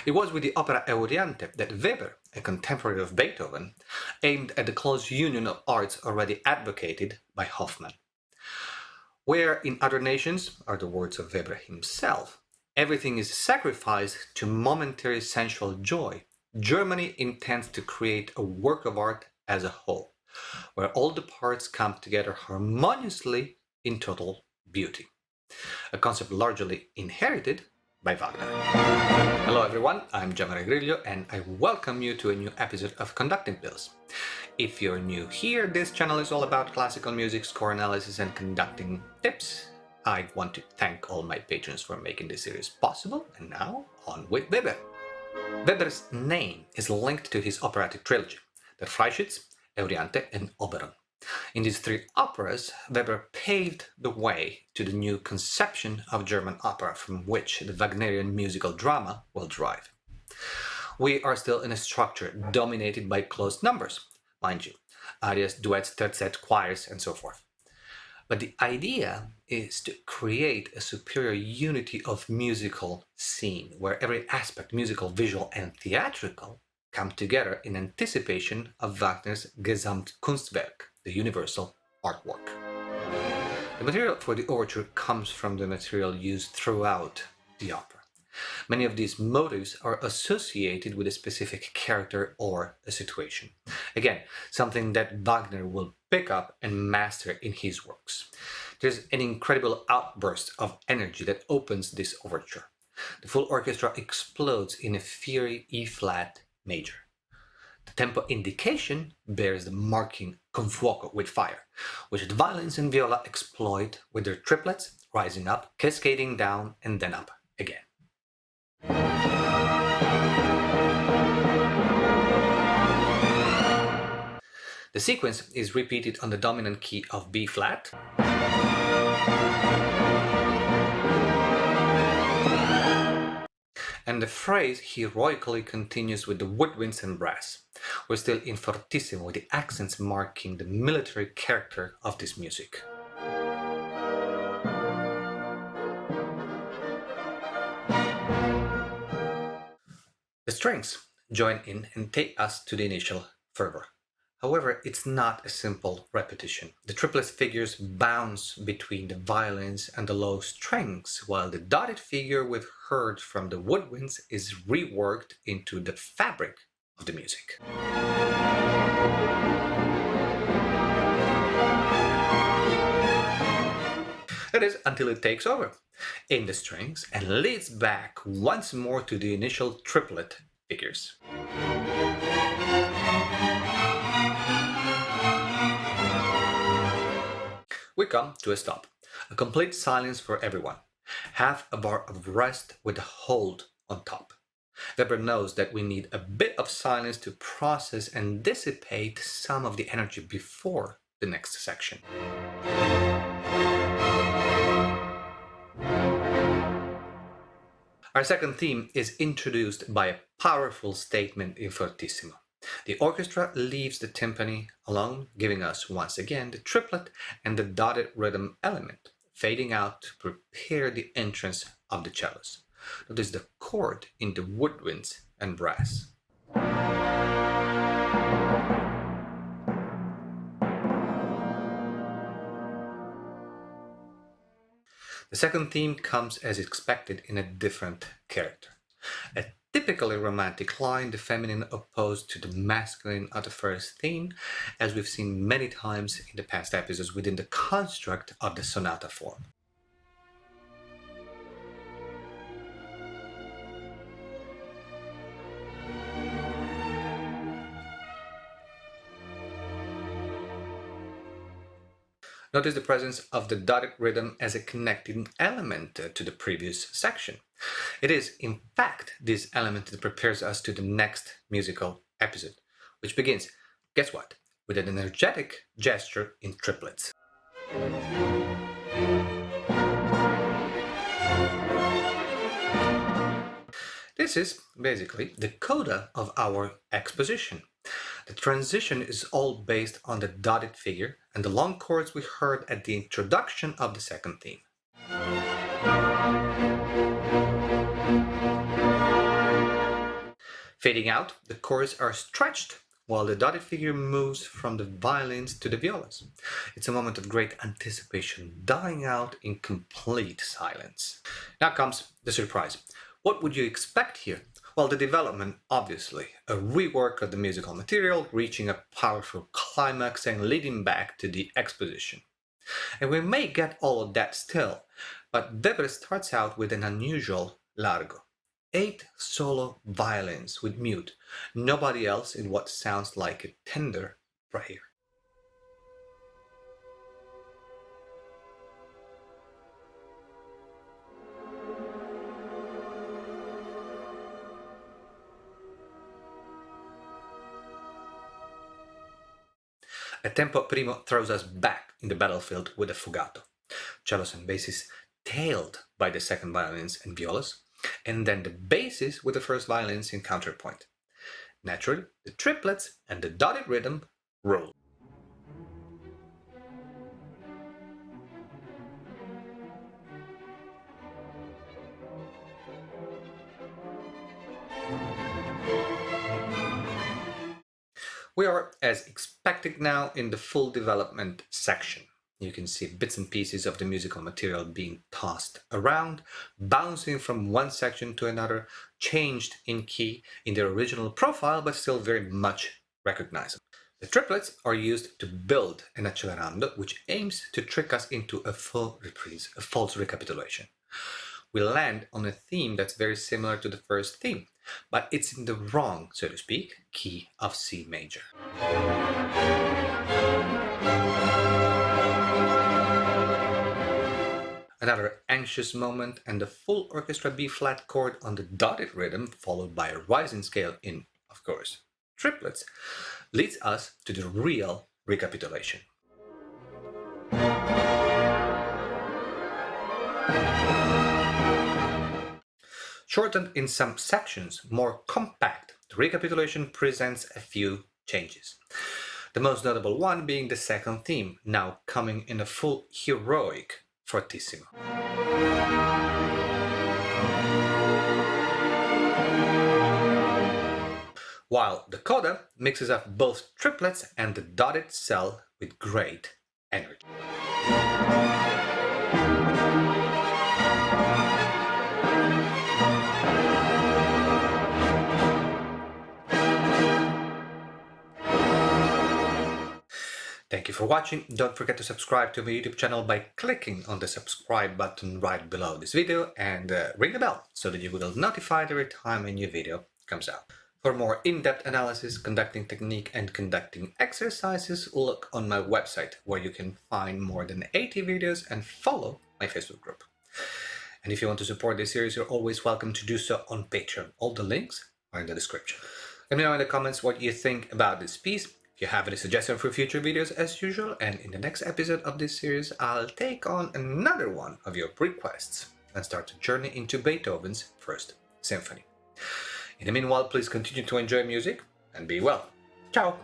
It was with the opera Euryanthe that Weber, a contemporary of Beethoven, aimed at the close union of arts already advocated by Hoffmann. Where in other nations, are the words of Weber himself, everything is sacrificed to momentary sensual joy, Germany intends to create a work of art as a whole, where all the parts come together harmoniously in total beauty. A concept largely inherited by Wagner. Hello everyone, I'm Gianmaria Griglio and I welcome you to a new episode of Conducting Pills. If you're new here, this channel is all about classical music, score analysis and conducting tips. I want to thank all my patrons for making this series possible, and now on with Weber. Weber's name is linked to his operatic trilogy, the Freischütz, Euryanthe and Oberon. In these three operas, Weber paved the way to the new conception of German opera from which the Wagnerian musical drama will derive. We are still in a structure dominated by closed numbers, mind you, arias, duets, tercets, choirs, and so forth. But the idea is to create a superior unity of musical scene, where every aspect, musical, visual, and theatrical, come together in anticipation of Wagner's Gesamtkunstwerk, the universal artwork. The material for the overture comes from the material used throughout the opera. Many of these motives are associated with a specific character or a situation. Again, something that Wagner will pick up and master in his works. There's an incredible outburst of energy that opens this overture. The full orchestra explodes in a fiery E-flat major. The tempo indication bears the marking con fuoco, with fire, which the violins and viola exploit with their triplets rising up, cascading down and then up again. The sequence is repeated on the dominant key of B flat, and the phrase heroically continues with the woodwinds and brass. We're still in fortissimo, with the accents marking the military character of this music. The strings join in and take us to the initial fervor. However, it's not a simple repetition. The triplet figures bounce between the violins and the low strings, while the dotted figure we've heard from the woodwinds is reworked into the fabric of the music. That is, until it takes over in the strings and leads back once more to the initial triplet figures. We come to a stop, a complete silence for everyone, half a bar of rest with a hold on top. Weber knows that we need a bit of silence to process and dissipate some of the energy before the next section. Our second theme is introduced by a powerful statement in fortissimo. The orchestra leaves the timpani alone, giving us once again the triplet and the dotted rhythm element, fading out to prepare the entrance of the cellos. Notice the chord in the woodwinds and brass. The second theme comes as expected in a different character. A typically romantic line, the feminine opposed to the masculine of the first theme, as we've seen many times in the past episodes within the construct of the sonata form. Notice the presence of the dotted rhythm as a connecting element to the previous section. It is, in fact, this element that prepares us to the next musical episode, which begins, guess what, with an energetic gesture in triplets. This is basically the coda of our exposition. The transition is all based on the dotted figure and the long chords we heard at the introduction of the second theme. Fading out, the chords are stretched while the dotted figure moves from the violins to the violas. It's a moment of great anticipation, dying out in complete silence. Now comes the surprise. What would you expect here? Well, the development, obviously, a rework of the musical material, reaching a powerful climax and leading back to the exposition. And we may get all of that still, but Weber starts out with an unusual largo. 8 solo violins with mute, nobody else in what sounds like a tender prayer. A tempo primo throws us back in the battlefield with a fugato. Cellos and basses tailed by the second violins and violas, and then the basses with the first violins in counterpoint. Naturally, the triplets and the dotted rhythm roll. We are, as expected now, in the full development section. You can see bits and pieces of the musical material being tossed around, bouncing from one section to another, changed in key in their original profile, but still very much recognizable. The triplets are used to build an accelerando, which aims to trick us into a full reprise, a false recapitulation. We land on a theme that's very similar to the first theme, but it's in the wrong, so to speak, key of C major. Another anxious moment and the full orchestra B-flat chord on the dotted rhythm, followed by a rising scale in, of course, triplets, leads us to the real recapitulation. Shortened in some sections, more compact, the recapitulation presents a few changes. The most notable one being the second theme, now coming in a full heroic fortissimo. While the coda mixes up both triplets and the dotted cell with great energy. Thank you for watching. Don't forget to subscribe to my YouTube channel by clicking on the subscribe button right below this video and ring the bell so that you will be notified every time a new video comes out. For more in-depth analysis, conducting technique and conducting exercises, look on my website where you can find more than 80 videos and follow my Facebook group. And if you want to support this series, you're always welcome to do so on Patreon. All the links are in the description. Let me know in the comments what you think about this piece. If you have any suggestions for future videos as usual, and in the next episode of this series, I'll take on another one of your requests and start a journey into Beethoven's First Symphony. In the meanwhile, please continue to enjoy music and be well. Ciao!